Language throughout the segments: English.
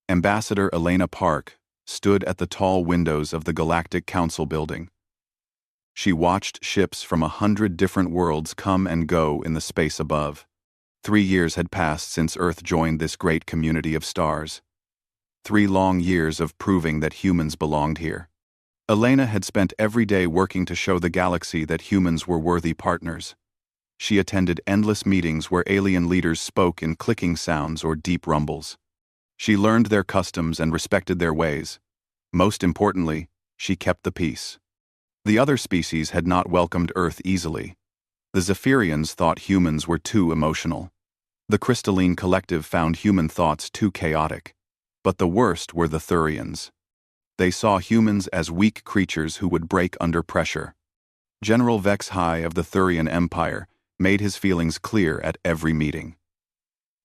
Ambassador Elena Park stood at the tall windows of the Galactic Council building. She watched ships from 100 different worlds come and go in the space above. 3 years had passed since Earth joined this great community of stars. 3 long years of proving that humans belonged here. Elena had spent every day working to show the galaxy that humans were worthy partners. She attended endless meetings where alien leaders spoke in clicking sounds or deep rumbles. She learned their customs and respected their ways. Most importantly, she kept the peace. The other species had not welcomed Earth easily. The Zephyrians thought humans were too emotional. The Crystalline Collective found human thoughts too chaotic. But the worst were the Thurians. They saw humans as weak creatures who would break under pressure. General Vex High of the Thurian Empire made his feelings clear at every meeting.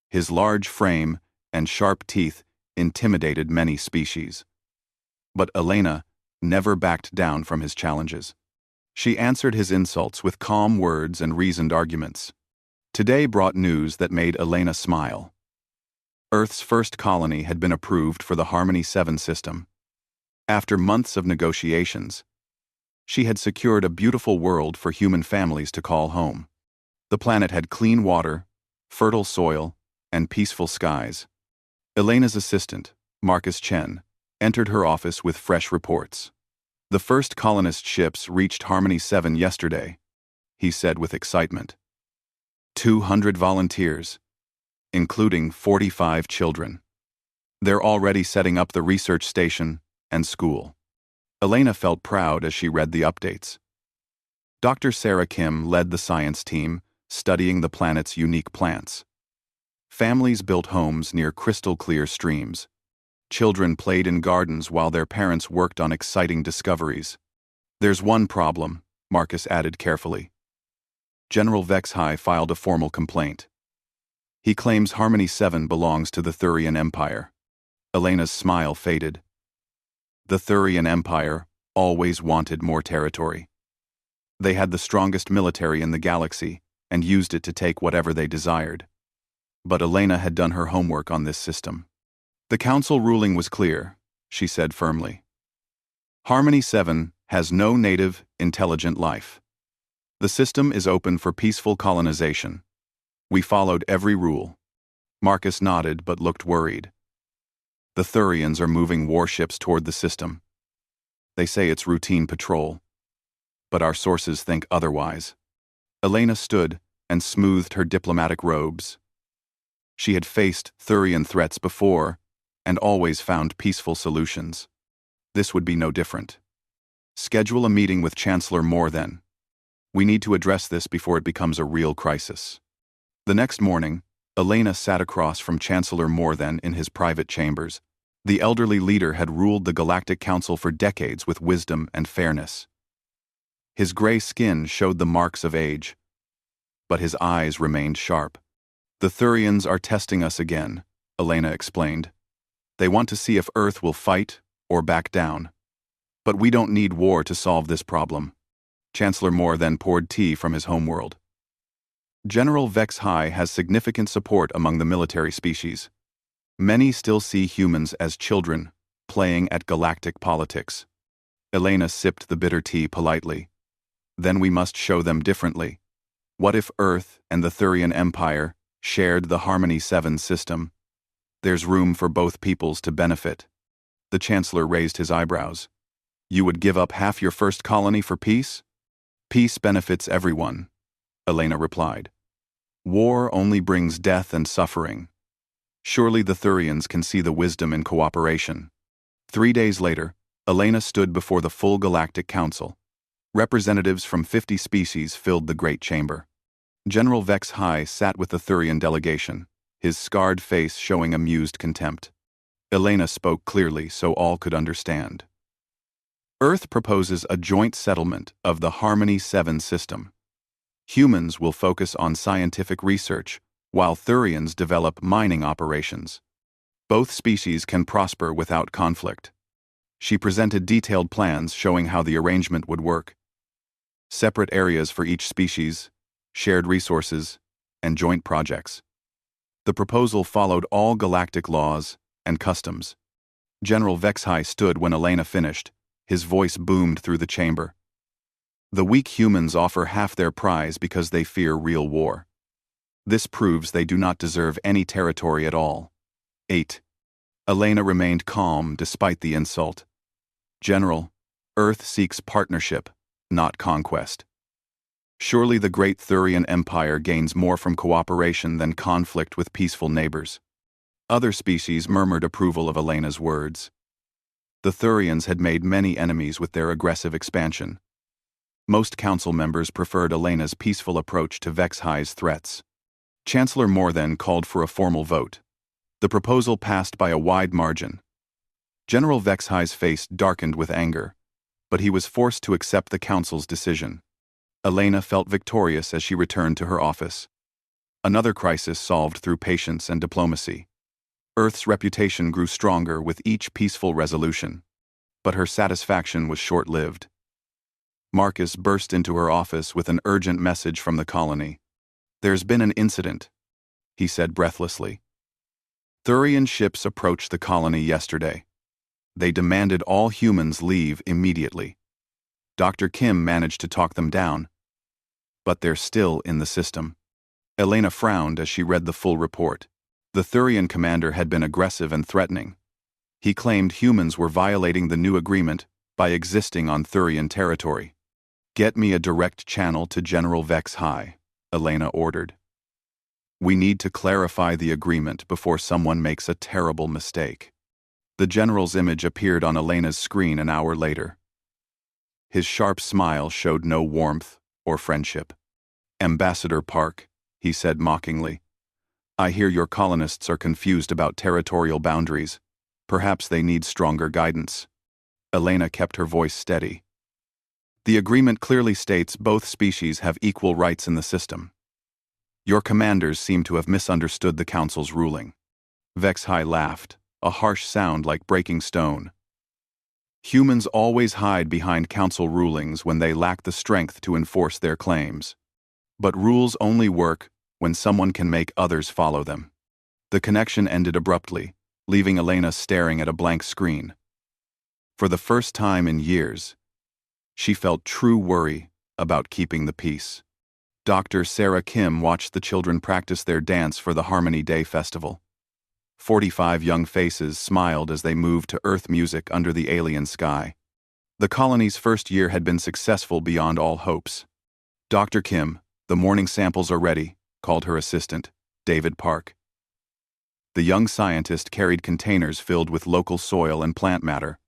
His large frame and sharp teeth intimidated many species. But Elena never backed down from his challenges. She answered his insults with calm words and reasoned arguments. Today brought news that made Elena smile. Earth's first colony had been approved for the Harmony 7 system. After months of negotiations, she had secured a beautiful world for human families to call home. The planet had clean water, fertile soil, and peaceful skies. Elena's assistant, Marcus Chen, entered her office with fresh reports. The first colonist ships reached Harmony 7 yesterday, he said with excitement. 200 volunteers, including 45 children. They're already setting up the research station and school. Elena felt proud as she read the updates. Dr. Sarah Kim led the science team, studying the planet's unique plants. Families built homes near crystal-clear streams. Children played in gardens while their parents worked on exciting discoveries. There's one problem, Marcus added carefully. General Vex High filed a formal complaint. He claims Harmony 7 belongs to the Thurian Empire. Elena's smile faded. The Thurian Empire always wanted more territory. They had the strongest military in the galaxy and used it to take whatever they desired. But Elena had done her homework on this system. The council ruling was clear, she said firmly. Harmony 7 has no native, intelligent life. The system is open for peaceful colonization. We followed every rule. Marcus nodded but looked worried. The Thurians are moving warships toward the system. They say it's routine patrol. But our sources think otherwise. Elena stood and smoothed her diplomatic robes. She had faced Thurian threats before and always found peaceful solutions. This would be no different. Schedule a meeting with Chancellor Moore then. We need to address this before it becomes a real crisis. The next morning, Elena sat across from Chancellor Moore then in his private chambers. The elderly leader had ruled the Galactic Council for decades with wisdom and fairness. His gray skin showed the marks of age, but his eyes remained sharp. The Thurians are testing us again, Elena explained. They want to see if Earth will fight or back down. But we don't need war to solve this problem. Chancellor Moore then poured tea from his homeworld. General Vex High has significant support among the military species. Many still see humans as children, playing at galactic politics. Elena sipped the bitter tea politely. Then we must show them differently. What if Earth and the Thurian Empire shared the Harmony 7 system? There's room for both peoples to benefit. The Chancellor raised his eyebrows. You would give up half your first colony for peace? Peace benefits everyone, Elena replied. War only brings death and suffering. Surely the Thurians can see the wisdom in cooperation. 3 days later, Elena stood before the full Galactic Council. Representatives from 50 species filled the great chamber. General Vex High sat with the Thurian delegation, his scarred face showing amused contempt. Elena spoke clearly so all could understand. Earth proposes a joint settlement of the Harmony 7 system. Humans will focus on scientific research, while Thurians develop mining operations. Both species can prosper without conflict. She presented detailed plans showing how the arrangement would work. Separate areas for each species, shared resources, and joint projects. The proposal followed all galactic laws and customs. General HFY stood when Elena finished. His voice boomed through the chamber. The weak humans offer half their prize because they fear real war. This proves they do not deserve any territory at all. 8. Elena remained calm despite the insult. General, Earth seeks partnership, not conquest. Surely the great Thurian Empire gains more from cooperation than conflict with peaceful neighbors. Other species murmured approval of Elena's words. The Thurians had made many enemies with their aggressive expansion. Most council members preferred Elena's peaceful approach to HFY's threats. Chancellor Moore then called for a formal vote. The proposal passed by a wide margin. General HFY's face darkened with anger, but he was forced to accept the council's decision. Elena felt victorious as she returned to her office. Another crisis solved through patience and diplomacy. Earth's reputation grew stronger with each peaceful resolution, but her satisfaction was short-lived. Marcus burst into her office with an urgent message from the colony. "There's been an incident," he said breathlessly. Thurian ships approached the colony yesterday. They demanded all humans leave immediately. Dr. Kim managed to talk them down, but they're still in the system. Elena frowned as she read the full report. The Thurian commander had been aggressive and threatening. He claimed humans were violating the new agreement by existing on Thurian territory. "Get me a direct channel to General HFY," Elena ordered. "We need to clarify the agreement before someone makes a terrible mistake." The general's image appeared on Elena's screen an hour later. His sharp smile showed no warmth or friendship. "Ambassador Park," he said mockingly, "I hear your colonists are confused about territorial boundaries. Perhaps they need stronger guidance." Elena kept her voice steady. "The agreement clearly states both species have equal rights in the system. Your commanders seem to have misunderstood the council's ruling." HFY laughed, a harsh sound like breaking stone. "Humans always hide behind council rulings when they lack the strength to enforce their claims. But rules only work when someone can make others follow them." The connection ended abruptly, leaving Elena staring at a blank screen. For the first time in years, she felt true worry about keeping the peace. Dr. Sarah Kim watched the children practice their dance for the Harmony Day Festival. 45 young faces smiled as they moved to Earth music under the alien sky. The colony's first year had been successful beyond all hopes. "Dr. Kim, the morning samples are ready," called her assistant, David Park. The young scientist carried containers filled with local soil and plant matter.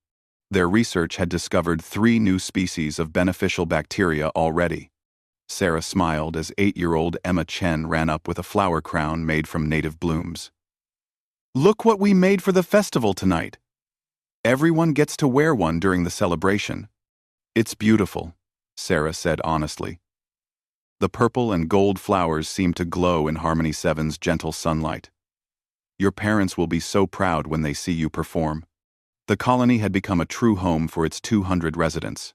Their research had discovered 3 new species of beneficial bacteria already. Sarah smiled as 8-year-old Emma Chen ran up with a flower crown made from native blooms. "Look what we made for the festival tonight. Everyone gets to wear one during the celebration." "It's beautiful," Sarah said honestly. The purple and gold flowers seemed to glow in Harmony 7's gentle sunlight. "Your parents will be so proud when they see you perform." The colony had become a true home for its 200 residents.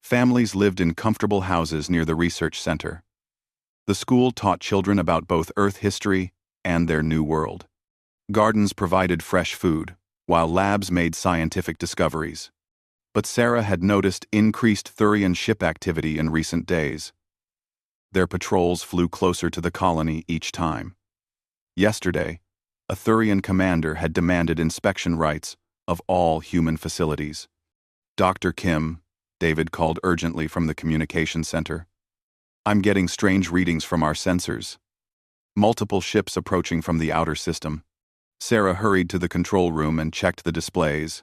Families lived in comfortable houses near the research center. The school taught children about both Earth history and their new world. Gardens provided fresh food, while labs made scientific discoveries. But Sarah had noticed increased Thurian ship activity in recent days. Their patrols flew closer to the colony each time. Yesterday, a Thurian commander had demanded inspection rights of all human facilities. "Dr. Kim," David called urgently from the communication center. "I'm getting strange readings from our sensors. Multiple ships approaching from the outer system." Sarah hurried to the control room and checked the displays.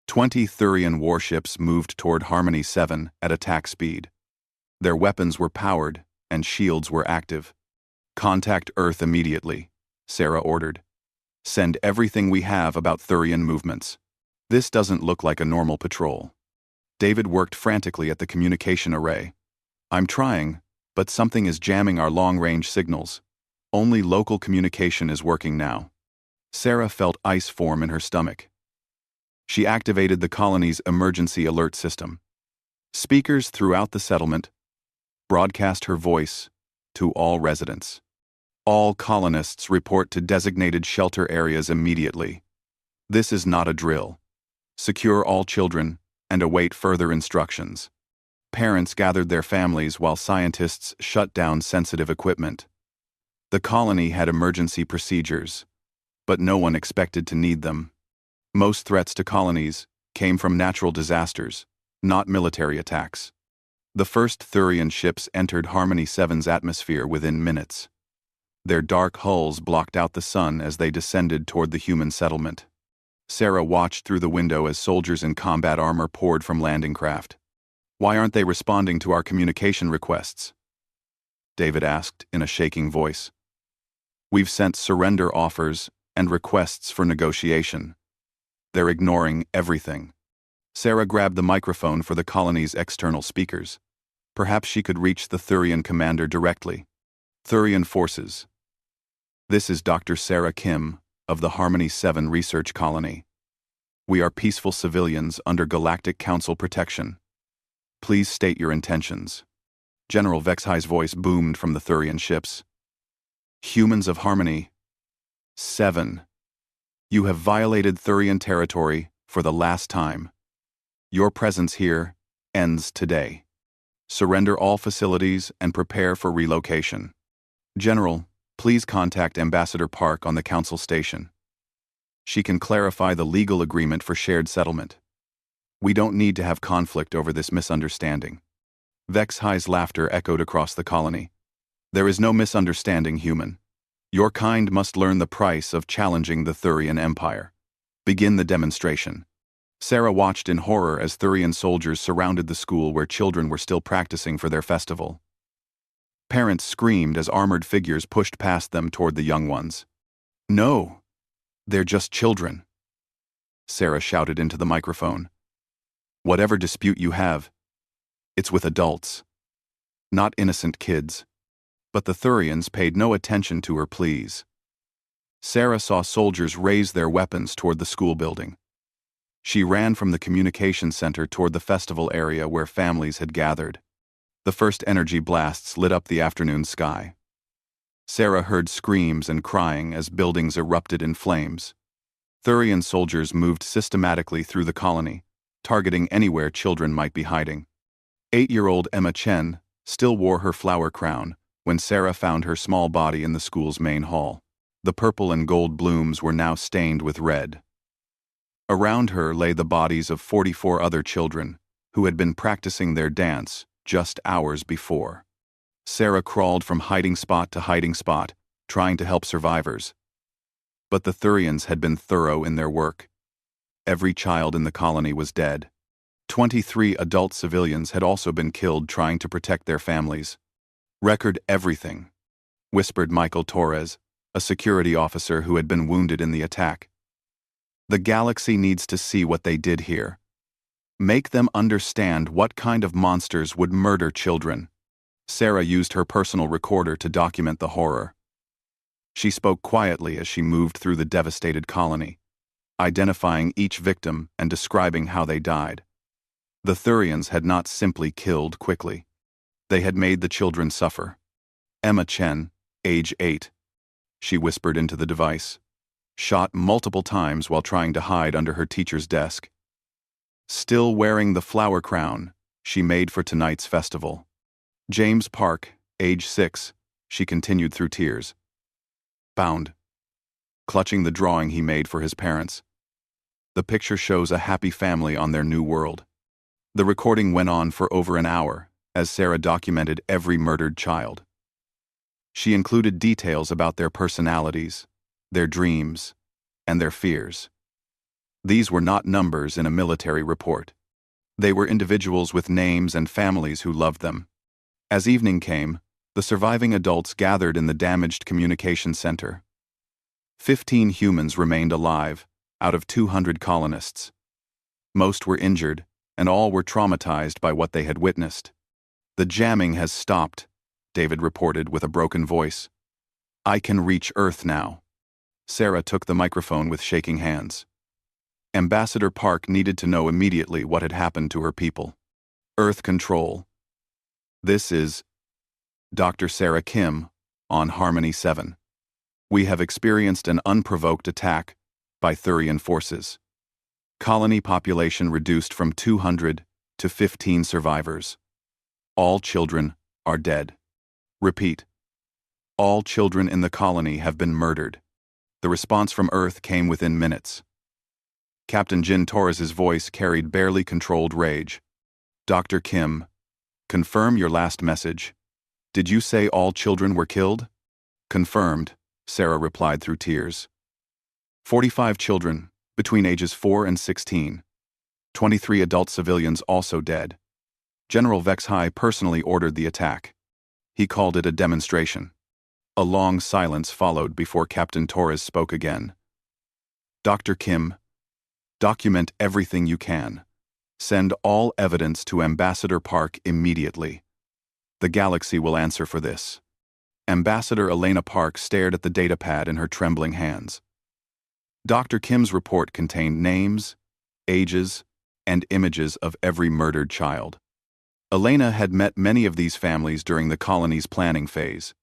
20 Thurian warships moved toward Harmony 7 at attack speed. Their weapons were powered and shields were active. "Contact Earth immediately," Sarah ordered. "Send everything we have about Thurian movements. This doesn't look like a normal patrol." David worked frantically at the communication array. "I'm trying, but something is jamming our long-range signals. Only local communication is working now." Sarah felt ice form in her stomach. She activated the colony's emergency alert system. Speakers throughout the settlement broadcast her voice to all residents. All colonists report to designated shelter areas immediately. This is not a drill. Secure all children and await further instructions. Parents gathered their families while scientists shut down sensitive equipment. The colony had emergency procedures, but no one expected to need them. Most threats to colonies came from natural disasters, not military attacks. The first Thurian ships entered Harmony 7's atmosphere within minutes. Their dark hulls blocked out the sun as they descended toward the human settlement. Sarah watched through the window as soldiers in combat armor poured from landing craft. "Why aren't they responding to our communication requests?" David asked in a shaking voice. "We've sent surrender offers and requests for negotiation. They're ignoring everything." Sarah grabbed the microphone for the colony's external speakers. Perhaps she could reach the Thurian commander directly. "Thurian forces. This is Dr. Sarah Kim of the Harmony 7 Research Colony. We are peaceful civilians under Galactic Council protection. Please state your intentions." General Vexhi's voice boomed from the Thurian ships. "Humans of Harmony 7. You have violated Thurian territory for the last time. Your presence here ends today. Surrender all facilities and prepare for relocation. General, please contact Ambassador Park on the Council station. She can clarify the legal agreement for shared settlement. We don't need to have conflict over this misunderstanding." Vexhi's laughter echoed across the colony. "There is no misunderstanding, human. Your kind must learn the price of challenging the Thurian Empire. Begin the demonstration." Sarah watched in horror as Thurian soldiers surrounded the school where children were still practicing for their festival. Parents screamed as armored figures pushed past them toward the young ones. "No, they're just children," Sarah shouted into the microphone. "Whatever dispute you have, it's with adults, not innocent kids." But the Thurians paid no attention to her pleas. Sarah saw soldiers raise their weapons toward the school building. She ran from the communication center toward the festival area where families had gathered. The first energy blasts lit up the afternoon sky. Sarah heard screams and crying as buildings erupted in flames. Thurian soldiers moved systematically through the colony, targeting anywhere children might be hiding. 8-year-old Emma Chen still wore her flower crown when Sarah found her small body in the school's main hall. The purple and gold blooms were now stained with red. Around her lay the bodies of 44 other children who had been practicing their dance just hours before. Sarah crawled from hiding spot to hiding spot, trying to help survivors. But the Thurians had been thorough in their work. Every child in the colony was dead. 23 adult civilians had also been killed trying to protect their families. "Record everything," whispered Michael Torres, a security officer who had been wounded in the attack. "The galaxy needs to see what they did here. Make them understand what kind of monsters would murder children." Sarah used her personal recorder to document the horror. She spoke quietly as she moved through the devastated colony, identifying each victim and describing how they died. The Thurians had not simply killed quickly. They had made the children suffer. Emma Chen, age 8, she whispered into the device, shot multiple times while trying to hide under her teacher's desk. Still wearing the flower crown she made for tonight's festival. James Park, age 6, she continued through tears. Bound. Clutching the drawing he made for his parents. The picture shows a happy family on their new world. The recording went on for over an hour as Sarah documented every murdered child. She included details about their personalities, their dreams, and their fears. These were not numbers in a military report. They were individuals with names and families who loved them. As evening came, the surviving adults gathered in the damaged communication center. 15 humans remained alive, out of 200 colonists. Most were injured, and all were traumatized by what they had witnessed. "The jamming has stopped," David reported with a broken voice. "I can reach Earth now." Sarah took the microphone with shaking hands. Ambassador Park needed to know immediately what had happened to her people. "Earth Control. This is Dr. Sarah Kim on Harmony 7. We have experienced an unprovoked attack by Thurian forces. Colony population reduced from 200 to 15 survivors. All children are dead. Repeat. All children in the colony have been murdered. The response from Earth came within minutes. Captain Jin Torres's voice carried barely controlled rage. Dr. Kim, confirm your last message. Did you say all children were killed? Confirmed, Sarah replied through tears. 45 children, between ages 4 and 16. 23 adult civilians also dead. General Vexhai personally ordered the attack. He called it a demonstration. A long silence followed before Captain Torres spoke again. Dr. Kim, document everything you can. Send all evidence to Ambassador Park immediately. The galaxy will answer for this. Ambassador Elena Park stared at the datapad in her trembling hands. Dr. Kim's report contained names, ages, and images of every murdered child. Elena had met many of these families during the colony's planning phase.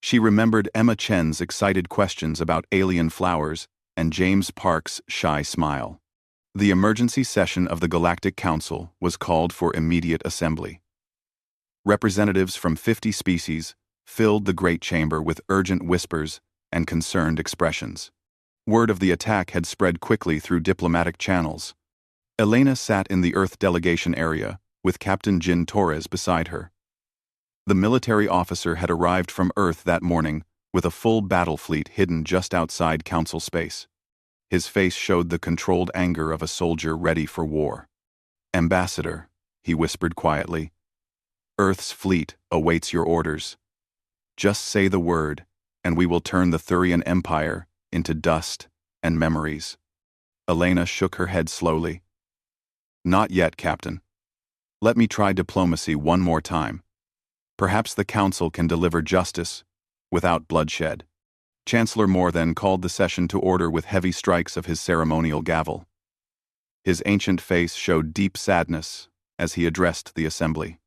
She remembered Emma Chen's excited questions about alien flowers and James Park's shy smile. The emergency session of the Galactic Council was called for immediate assembly. Representatives from 50 species filled the Great Chamber with urgent whispers and concerned expressions. Word of the attack had spread quickly through diplomatic channels. Elena sat in the Earth delegation area, with Captain Jin Torres beside her. The military officer had arrived from Earth that morning with a full battle fleet hidden just outside Council space. His face showed the controlled anger of a soldier ready for war. Ambassador, he whispered quietly, Earth's fleet awaits your orders. Just say the word, and we will turn the Thurian Empire into dust and memories. Elena shook her head slowly. Not yet, Captain. Let me try diplomacy one more time. Perhaps the Council can deliver justice without bloodshed. Chancellor Moore then called the session to order with heavy strikes of his ceremonial gavel. His ancient face showed deep sadness as he addressed the assembly.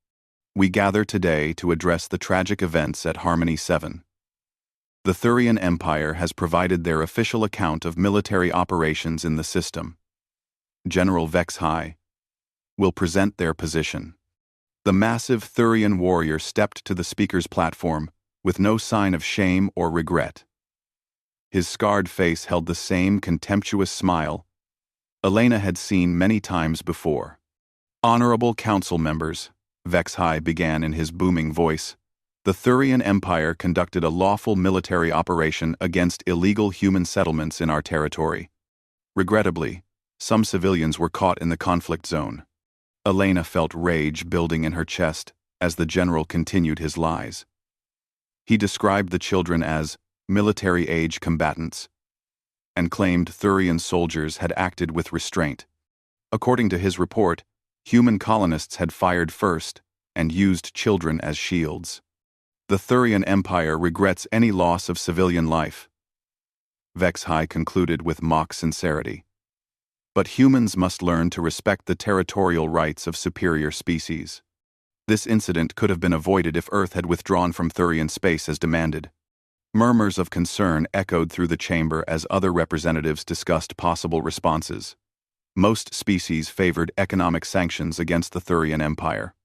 We gather today to address the tragic events at Harmony 7. The Thurian Empire has provided their official account of military operations in the system. General Vexhai will present their position. The massive Thurian warrior stepped to the speaker's platform with no sign of shame or regret. His scarred face held the same contemptuous smile Elena had seen many times before. Honorable Council members, Vexhai began in his booming voice, the Thurian Empire conducted a lawful military operation against illegal human settlements in our territory. Regrettably, some civilians were caught in the conflict zone. Elena felt rage building in her chest as the general continued his lies. He described the children as military-age combatants and claimed Thurian soldiers had acted with restraint. According to his report, human colonists had fired first and used children as shields. The Thurian Empire regrets any loss of civilian life. Vexhai concluded with mock sincerity. But humans must learn to respect the territorial rights of superior species. This incident could have been avoided if Earth had withdrawn from Thurian space as demanded. Murmurs of concern echoed through the chamber as other representatives discussed possible responses. Most species favored economic sanctions against the Thurian Empire.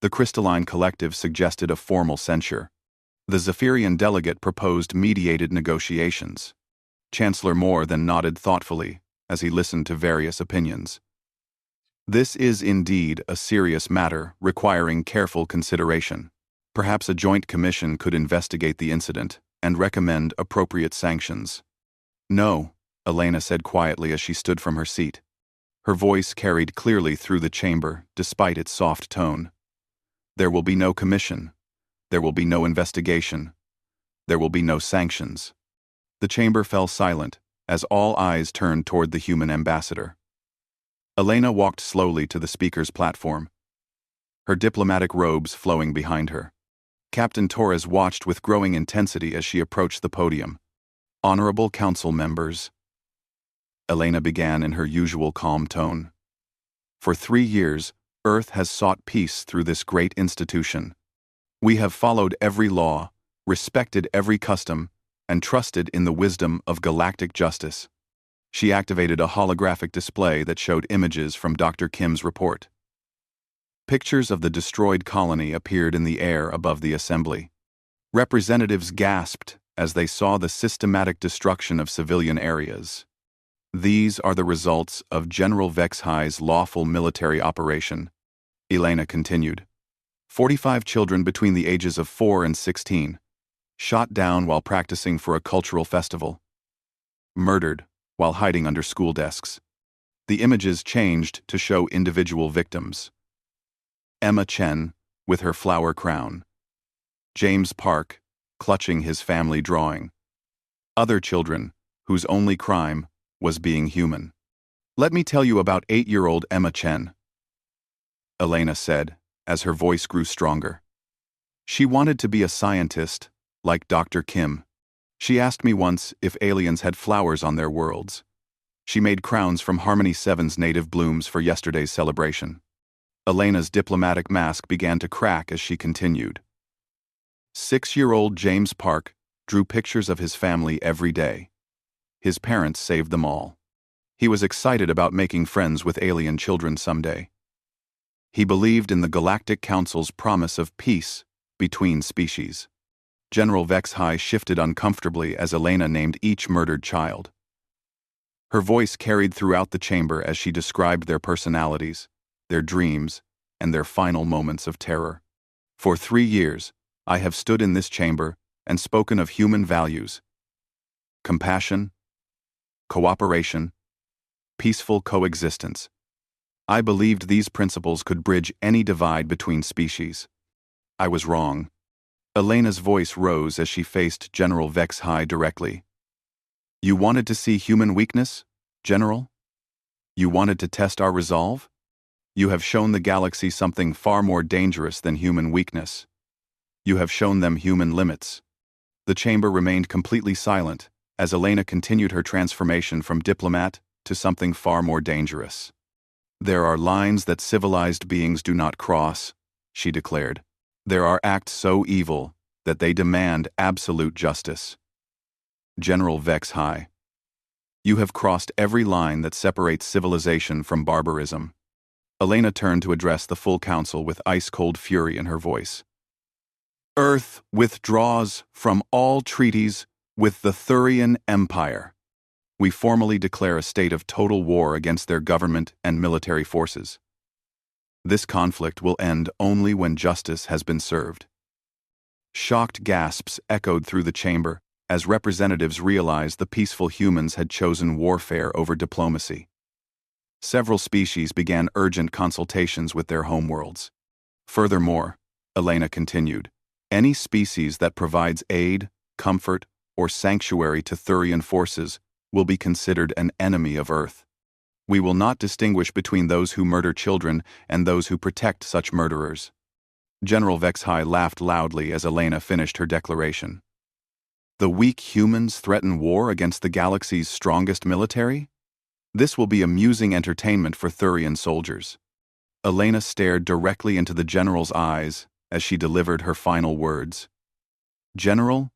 The Crystalline Collective suggested a formal censure. The Zephyrian delegate proposed mediated negotiations. Chancellor Moore then nodded thoughtfully as he listened to various opinions. This is indeed a serious matter requiring careful consideration. Perhaps a joint commission could investigate the incident and recommend appropriate sanctions. No, Elena said quietly as she stood from her seat. Her voice carried clearly through the chamber despite its soft tone. There will be no commission. There will be no investigation. There will be no sanctions. The chamber fell silent as all eyes turned toward the human ambassador. Elena walked slowly to the speaker's platform, her diplomatic robes flowing behind her. Captain Torres watched with growing intensity as she approached the podium. Honorable Council members, Elena began in her usual calm tone. For 3 years, Earth has sought peace through this great institution. We have followed every law, respected every custom, and trusted in the wisdom of galactic justice. She activated a holographic display that showed images from Dr. Kim's report. Pictures of the destroyed colony appeared in the air above the assembly. Representatives gasped as they saw the systematic destruction of civilian areas. These are the results of General Vexhi's lawful military operation, Elena continued. 45 children between the ages of 4 and 16, shot down while practicing for a cultural festival. Murdered while hiding under school desks. The images changed to show individual victims. Emma Chen, with her flower crown. James Park, clutching his family drawing. Other children, whose only crime was being human. Let me tell you about 8-year-old Emma Chen, Elena said, as her voice grew stronger. She wanted to be a scientist, like Dr. Kim. She asked me once if aliens had flowers on their worlds. She made crowns from Harmony 7's native blooms for yesterday's celebration. Elena's diplomatic mask began to crack as she continued. 6-year-old James Park drew pictures of his family every day. His parents saved them all. He was excited about making friends with alien children someday. He believed in the Galactic Council's promise of peace between species. General Vexhi shifted uncomfortably as Elena named each murdered child. Her voice carried throughout the chamber as she described their personalities, their dreams, and their final moments of terror. For 3 years, I have stood in this chamber and spoken of human values: compassion, cooperation, peaceful coexistence. I believed these principles could bridge any divide between species. I was wrong. Elena's voice rose as she faced General Vexhi directly. You wanted to see human weakness, General? You wanted to test our resolve? You have shown the galaxy something far more dangerous than human weakness. You have shown them human limits. The chamber remained completely silent as Elena continued her transformation from diplomat to something far more dangerous. There are lines that civilized beings do not cross, she declared. There are acts so evil that they demand absolute justice. General Vexhi, you have crossed every line that separates civilization from barbarism. Elena turned to address the full council with ice-cold fury in her voice. Earth withdraws from all treaties with the Thurian Empire. We formally declare a state of total war against their government and military forces. This conflict will end only when justice has been served. Shocked gasps echoed through the chamber as representatives realized the peaceful humans had chosen warfare over diplomacy. Several species began urgent consultations with their homeworlds. Furthermore, Elena continued, any species that provides aid, comfort, or sanctuary to Thurian forces will be considered an enemy of Earth. We will not distinguish between those who murder children and those who protect such murderers. General Vexhi laughed loudly as Elena finished her declaration. The weak humans threaten war against the galaxy's strongest military? This will be amusing entertainment for Thurian soldiers. Elena stared directly into the general's eyes as she delivered her final words. General,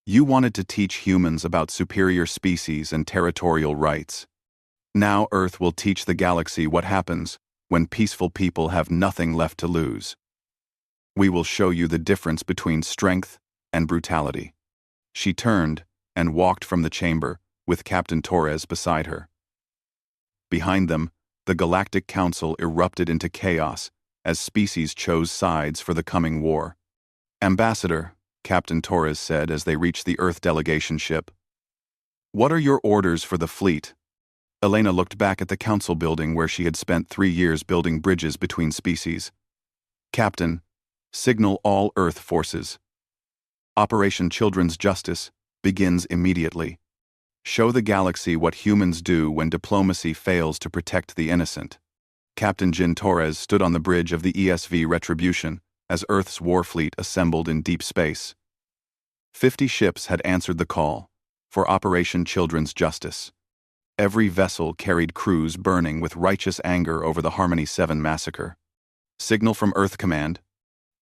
you wanted to teach humans about superior species and territorial rights. Now Earth will teach the galaxy what happens when peaceful people have nothing left to lose. We will show you the difference between strength and brutality. She turned and walked from the chamber with Captain Torres beside her. Behind them, the Galactic Council erupted into chaos as species chose sides for the coming war. Ambassador, Captain Torres said as they reached the Earth delegation ship. What are your orders for the fleet? Elena looked back at the council building where she had spent 3 years building bridges between species. Captain, signal all Earth forces. Operation Children's Justice begins immediately. Show the galaxy what humans do when diplomacy fails to protect the innocent. Captain Jin Torres stood on the bridge of the ESV Retribution as Earth's war fleet assembled in deep space. 50 ships had answered the call for Operation Children's Justice. Every vessel carried crews burning with righteous anger over the Harmony 7 massacre. Signal from Earth Command,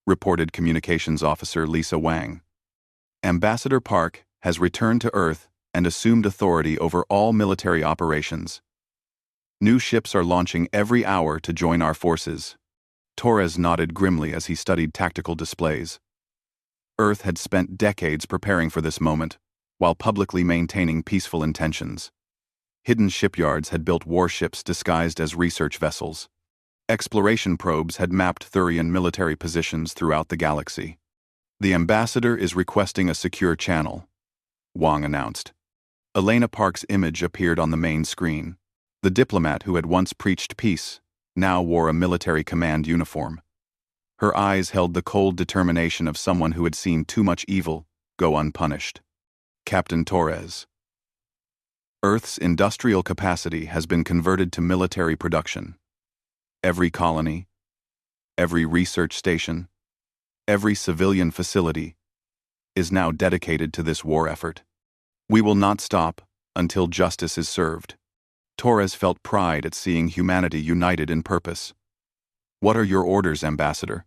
reported Communications Officer Lisa Wang. Ambassador Park has returned to Earth and assumed authority over all military operations. New ships are launching every hour to join our forces. Torres nodded grimly as he studied tactical displays. Earth had spent decades preparing for this moment, while publicly maintaining peaceful intentions. Hidden shipyards had built warships disguised as research vessels. Exploration probes had mapped Thurian military positions throughout the galaxy. The ambassador is requesting a secure channel, Wang announced. Elena Park's image appeared on the main screen. The diplomat who had once preached peace now wore a military command uniform. Her eyes held the cold determination of someone who had seen too much evil go unpunished. Captain Torres. Earth's industrial capacity has been converted to military production. Every colony, every research station, every civilian facility is now dedicated to this war effort. We will not stop until justice is served. Torres felt pride at seeing humanity united in purpose. What are your orders, Ambassador?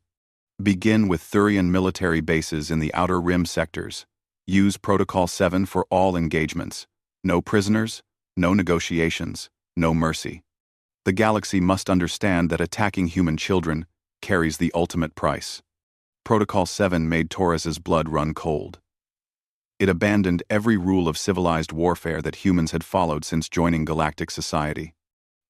Begin with Thurian military bases in the Outer Rim sectors. Use Protocol 7 for all engagements. No prisoners, no negotiations, no mercy. The galaxy must understand that attacking human children carries the ultimate price. Protocol 7 made Torres's blood run cold. It abandoned every rule of civilized warfare that humans had followed since joining galactic society.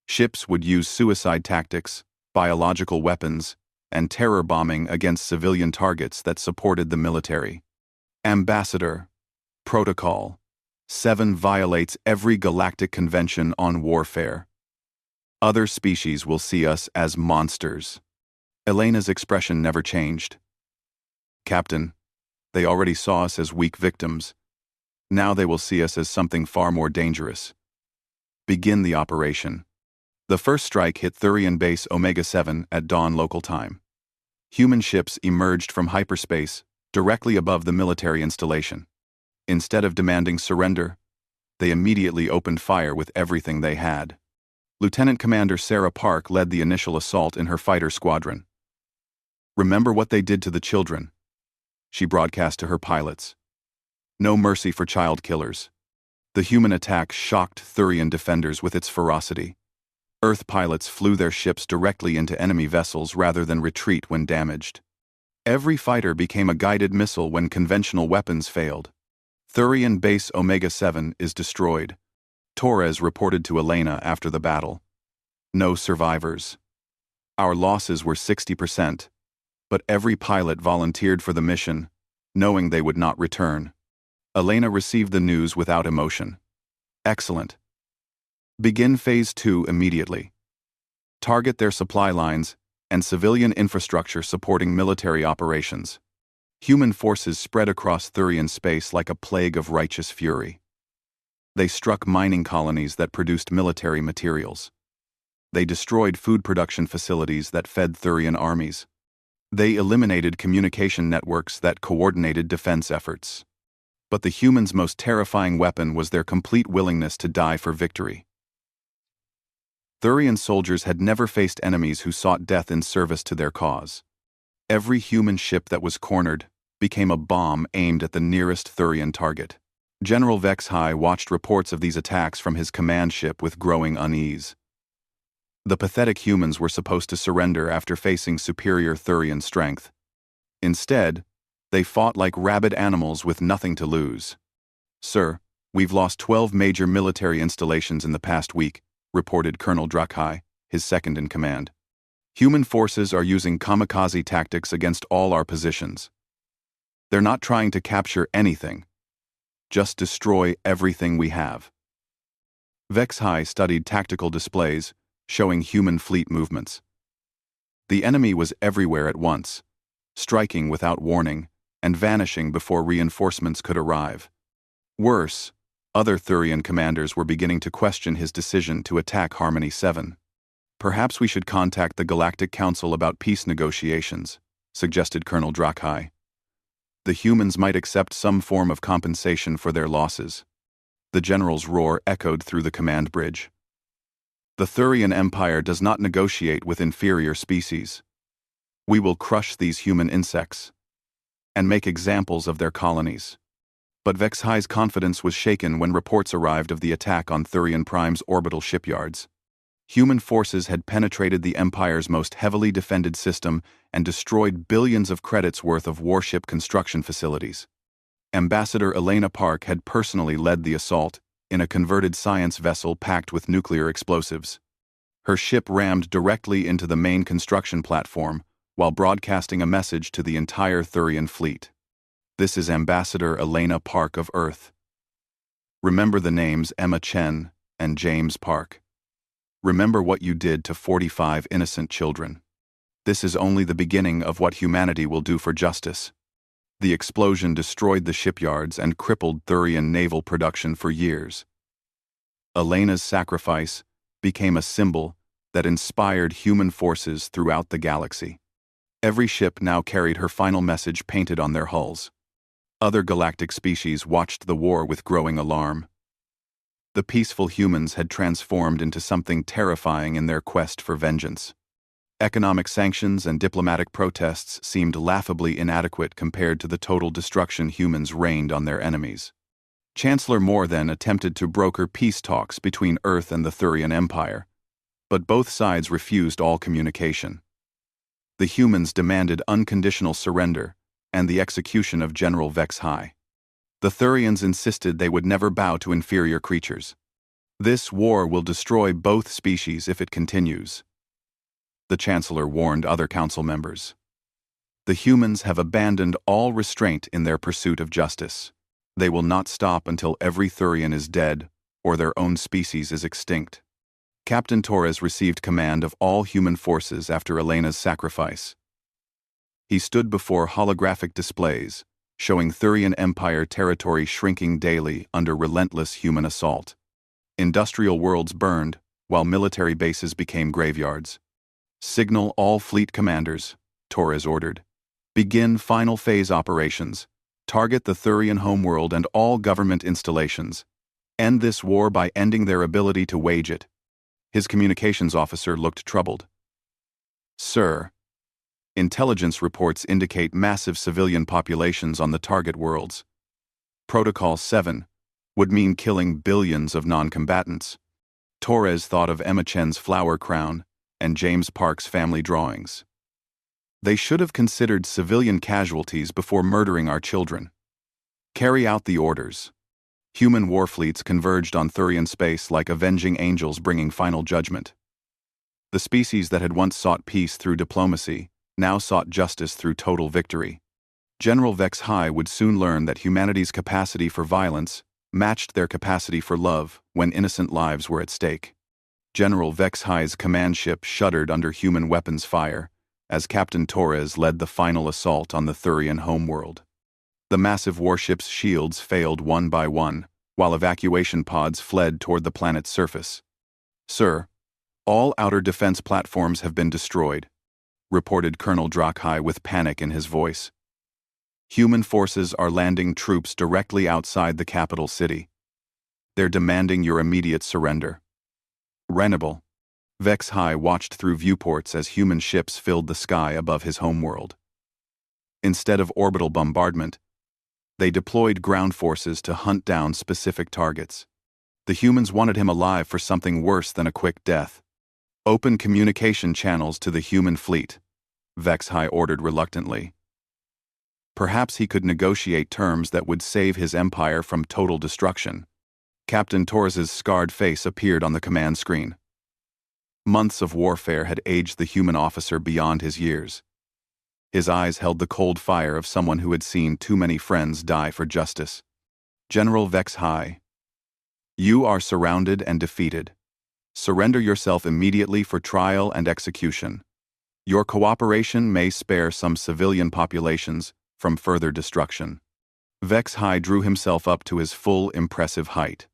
Ships would use suicide tactics, biological weapons, and terror bombing against civilian targets that supported the military. Ambassador, Protocol 7 violates every galactic convention on warfare. Other species will see us as monsters. Elena's expression never changed. Captain, they already saw us as weak victims. Now they will see us as something far more dangerous. Begin the operation. The first strike hit Thurian Base Omega-7 at dawn local time. Human ships emerged from hyperspace directly above the military installation. Instead of demanding surrender, they immediately opened fire with everything they had. Lieutenant Commander Sarah Park led the initial assault in her fighter squadron. Remember what they did to the children, she broadcast to her pilots. No mercy for child killers. The human attack shocked Thurian defenders with its ferocity. Earth pilots flew their ships directly into enemy vessels rather than retreat when damaged. Every fighter became a guided missile when conventional weapons failed. Thurian Base Omega-7 is destroyed, Torres reported to Elena after the battle. No survivors. Our losses were 60%, but every pilot volunteered for the mission, knowing they would not return. Elena received the news without emotion. Excellent. Begin Phase 2 immediately. Target their supply lines and civilian infrastructure supporting military operations. Human forces spread across Thurian space like a plague of righteous fury. They struck mining colonies that produced military materials. They destroyed food production facilities that fed Thurian armies. They eliminated communication networks that coordinated defense efforts. But the humans' most terrifying weapon was their complete willingness to die for victory. Thurian soldiers had never faced enemies who sought death in service to their cause. Every human ship that was cornered became a bomb aimed at the nearest Thurian target. General Vex High watched reports of these attacks from his command ship with growing unease. The pathetic humans were supposed to surrender after facing superior Thurian strength. Instead, they fought like rabid animals with nothing to lose. Sir, we've lost 12 major military installations in the past week, reported Colonel Drakhai, his second in command. Human forces are using kamikaze tactics against all our positions. They're not trying to capture anything. Just destroy everything we have. Vex High studied tactical displays, showing human fleet movements. The enemy was everywhere at once, striking without warning and vanishing before reinforcements could arrive. Worse, other Thurian commanders were beginning to question his decision to attack Harmony 7. Perhaps we should contact the Galactic Council about peace negotiations, suggested Colonel Drakhai. The humans might accept some form of compensation for their losses. The general's roar echoed through the command bridge. The Thurian Empire does not negotiate with inferior species. We will crush these human insects and make examples of their colonies. But Vexhi's confidence was shaken when reports arrived of the attack on Thurian Prime's orbital shipyards. Human forces had penetrated the Empire's most heavily defended system and destroyed billions of credits worth of warship construction facilities. Ambassador Elena Park had personally led the assault in a converted science vessel packed with nuclear explosives. Her ship rammed directly into the main construction platform while broadcasting a message to the entire Thurian fleet. This is Ambassador Elena Park of Earth. Remember the names Emma Chen and James Park. Remember what you did to 45 innocent children. This is only the beginning of what humanity will do for justice. The explosion destroyed the shipyards and crippled Thurian naval production for years. Elena's sacrifice became a symbol that inspired human forces throughout the galaxy. Every ship now carried her final message painted on their hulls. Other galactic species watched the war with growing alarm. The peaceful humans had transformed into something terrifying in their quest for vengeance. Economic sanctions and diplomatic protests seemed laughably inadequate compared to the total destruction humans rained on their enemies. Chancellor Moore then attempted to broker peace talks between Earth and the Thurian Empire, but both sides refused all communication. The humans demanded unconditional surrender and the execution of General Vexhi. The Thurians insisted they would never bow to inferior creatures. This war will destroy both species if it continues, the Chancellor warned other council members. The humans have abandoned all restraint in their pursuit of justice. They will not stop until every Thurian is dead or their own species is extinct. Captain Torres received command of all human forces after Elena's sacrifice. He stood before holographic displays, showing Thurian Empire territory shrinking daily under relentless human assault. Industrial worlds burned, while military bases became graveyards. Signal all fleet commanders, Torres ordered. Begin final phase operations. Target the Thurian homeworld and all government installations. End this war by ending their ability to wage it. His communications officer looked troubled. Sir, intelligence reports indicate massive civilian populations on the target worlds. Protocol 7 would mean killing billions of non-combatants. Torres thought of Emma Chen's flower crown and James Park's family drawings. They should have considered civilian casualties before murdering our children. Carry out the orders. Human warfleets converged on Thurian space like avenging angels bringing final judgment. The species that had once sought peace through diplomacy now sought justice through total victory. General Vexhi would soon learn that humanity's capacity for violence matched their capacity for love when innocent lives were at stake. General Vexhi's command ship shuddered under human weapons fire as Captain Torres led the final assault on the Thurian homeworld. The massive warship's shields failed one by one, while evacuation pods fled toward the planet's surface. Sir, all outer defense platforms have been destroyed, reported Colonel Drakhi with panic in his voice. Human forces are landing troops directly outside the capital city. They're demanding your immediate surrender. Renable. Vexhi watched through viewports as human ships filled the sky above his homeworld. Instead of orbital bombardment, they deployed ground forces to hunt down specific targets. The humans wanted him alive for something worse than a quick death. Open communication channels to the human fleet, Vexhi ordered reluctantly. Perhaps he could negotiate terms that would save his empire from total destruction. Captain Torres's scarred face appeared on the command screen. Months of warfare had aged the human officer beyond his years. His eyes held the cold fire of someone who had seen too many friends die for justice. General Vexhi, you are surrounded and defeated. Surrender yourself immediately for trial and execution. Your cooperation may spare some civilian populations from further destruction. Vexhi drew himself up to his full impressive height.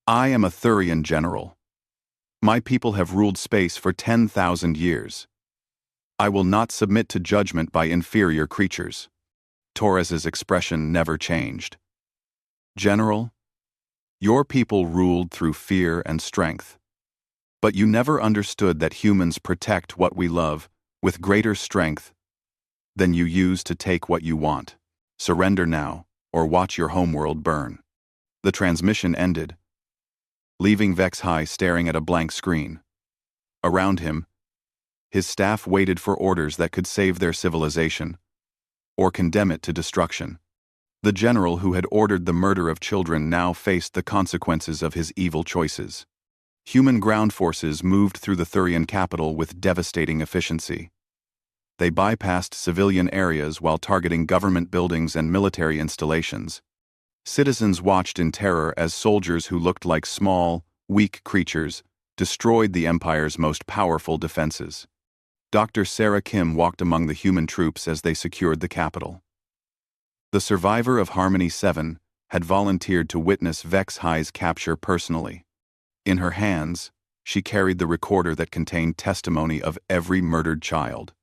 I am a Thurian general. My people have ruled space for 10,000 years. I will not submit to judgment by inferior creatures. Torres's expression never changed. General, your people ruled through fear and strength. But you never understood that humans protect what we love with greater strength than you use to take what you want. Surrender now, or watch your homeworld burn. The transmission ended, leaving Vex High staring at a blank screen. Around him, his staff waited for orders that could save their civilization, or condemn it to destruction. The general who had ordered the murder of children now faced the consequences of his evil choices. Human ground forces moved through the Thurian capital with devastating efficiency. They bypassed civilian areas while targeting government buildings and military installations. Citizens watched in terror as soldiers who looked like small, weak creatures destroyed the Empire's most powerful defenses. Dr. Sarah Kim walked among the human troops as they secured the capital. The survivor of Harmony 7 had volunteered to witness Vex High's capture personally. In her hands, she carried the recorder that contained testimony of every murdered child.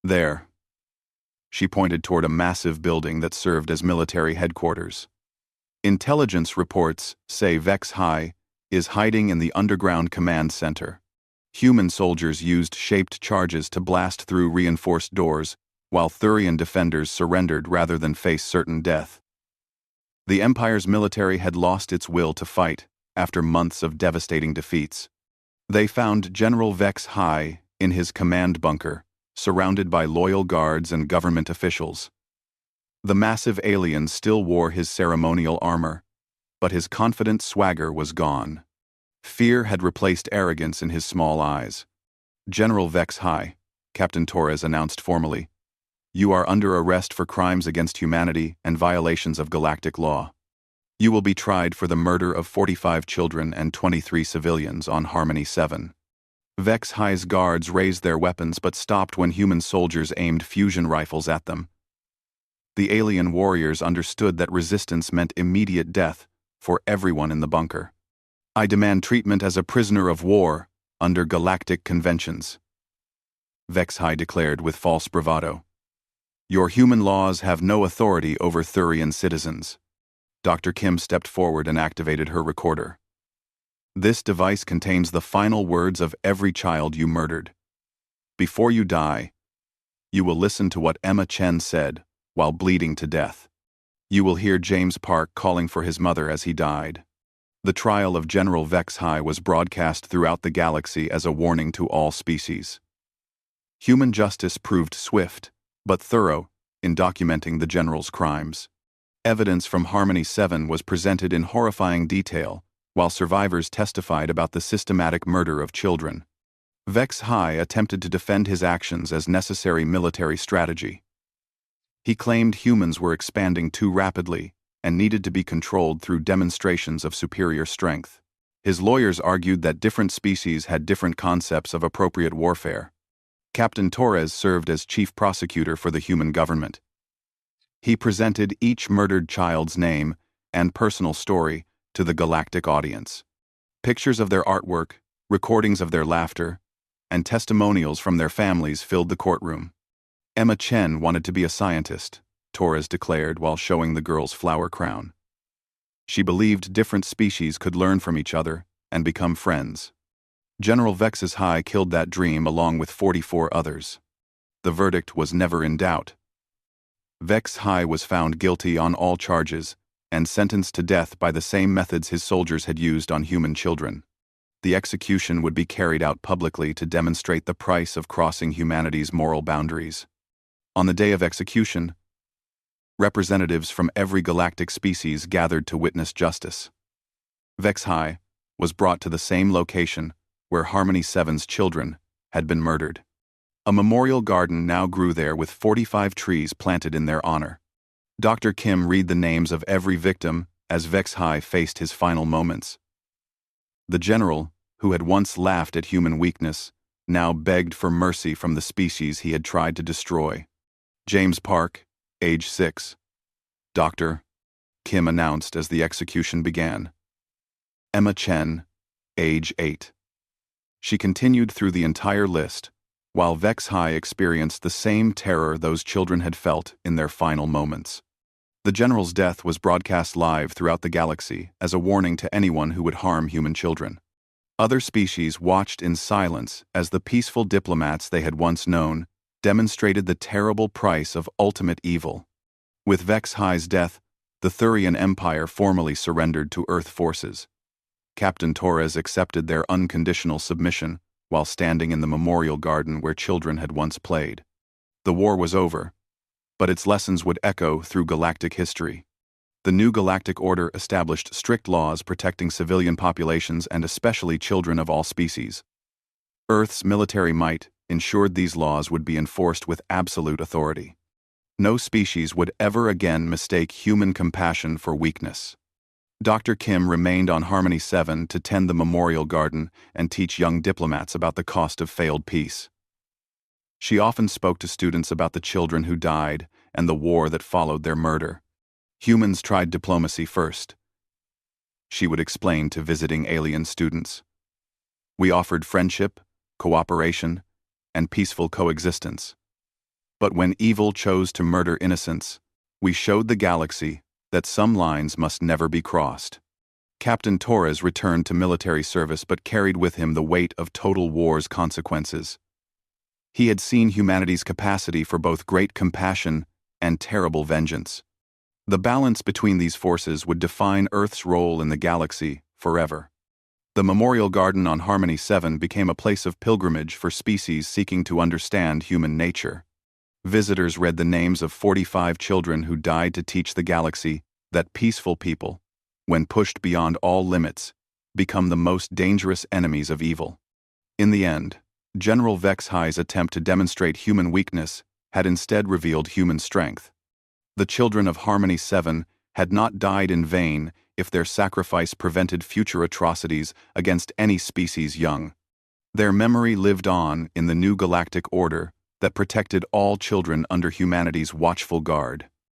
There, she pointed toward a massive building that served as military headquarters. Intelligence reports say Vex High is hiding in the underground command center. Human soldiers used shaped charges to blast through reinforced doors, while Thurian defenders surrendered rather than face certain death. The Empire's military had lost its will to fight after months of devastating defeats. They found General Vex High in his command bunker, surrounded by loyal guards and government officials. The massive alien still wore his ceremonial armor, but his confident swagger was gone. Fear had replaced arrogance in his small eyes. "General Vex High," Captain Torres announced formally, "you are under arrest for crimes against humanity and violations of galactic law. You will be tried for the murder of 45 children and 23 civilians on Harmony 7. Vex High's guards raised their weapons but stopped when human soldiers aimed fusion rifles at them. The alien warriors understood that resistance meant immediate death for everyone in the bunker. "I demand treatment as a prisoner of war under galactic conventions," Vex High declared with false bravado. "Your human laws have no authority over Thurian citizens." Dr. Kim stepped forward and activated her recorder. "This device contains the final words of every child you murdered. Before you die, you will listen to what Emma Chen said while bleeding to death. You will hear James Park calling for his mother as he died." The trial of General Vex High was broadcast throughout the galaxy as a warning to all species. Human justice proved swift, but thorough, in documenting the general's crimes. Evidence from Harmony 7 was presented in horrifying detail, while survivors testified about the systematic murder of children. Vex High attempted to defend his actions as necessary military strategy. He claimed humans were expanding too rapidly and needed to be controlled through demonstrations of superior strength. His lawyers argued that different species had different concepts of appropriate warfare. Captain Torres served as chief prosecutor for the human government. He presented each murdered child's name and personal story to the galactic audience. Pictures of their artwork, recordings of their laughter, and testimonials from their families filled the courtroom. Emma Chen wanted to be a scientist, Torres declared while showing the girl's flower crown. She believed different species could learn from each other and become friends. General Vex High killed that dream along with 44 others. The verdict was never in doubt. Vex High was found guilty on all charges and sentenced to death by the same methods his soldiers had used on human children. The execution would be carried out publicly to demonstrate the price of crossing humanity's moral boundaries. On the day of execution, representatives from every galactic species gathered to witness justice. Vex High was brought to the same location where Harmony 7's children had been murdered. A memorial garden now grew there with 45 trees planted in their honor. Dr. Kim read the names of every victim as Vex High faced his final moments. The general, who had once laughed at human weakness, now begged for mercy from the species he had tried to destroy. "James Park, age 6. Doctor," Kim announced as the execution began. "Emma Chen, age 8. She continued through the entire list, while Vex High experienced the same terror those children had felt in their final moments. The general's death was broadcast live throughout the galaxy as a warning to anyone who would harm human children. Other species watched in silence as the peaceful diplomats they had once known demonstrated the terrible price of ultimate evil. With Vex High's death, The Thurian Empire formally surrendered to Earth forces. Captain Torres accepted their unconditional submission while standing in the memorial garden where children had once played. The war was over, but its lessons would echo through galactic history. The new galactic order established strict laws protecting civilian populations and especially children of all species. Earth's military might ensured these laws would be enforced with absolute authority. No species would ever again mistake human compassion for weakness. Dr. Kim remained on Harmony 7 to tend the memorial garden and teach young diplomats about the cost of failed peace. She often spoke to students about the children who died and the war that followed their murder. Humans tried diplomacy first, she would explain to visiting alien students. We offered friendship, cooperation, and peaceful coexistence. But when evil chose to murder innocents, we showed the galaxy that some lines must never be crossed. Captain Torres returned to military service but carried with him the weight of total war's consequences. He had seen humanity's capacity for both great compassion and terrible vengeance. The balance between these forces would define Earth's role in the galaxy forever. The Memorial Garden on Harmony 7 became a place of pilgrimage for species seeking to understand human nature. Visitors read the names of 45 children who died to teach the galaxy that peaceful people, when pushed beyond all limits, become the most dangerous enemies of evil. In the end, General Vexhai's attempt to demonstrate human weakness had instead revealed human strength. The children of Harmony 7 had not died in vain if their sacrifice prevented future atrocities against any species young. Their memory lived on in the new galactic order that protected all children under humanity's watchful guard.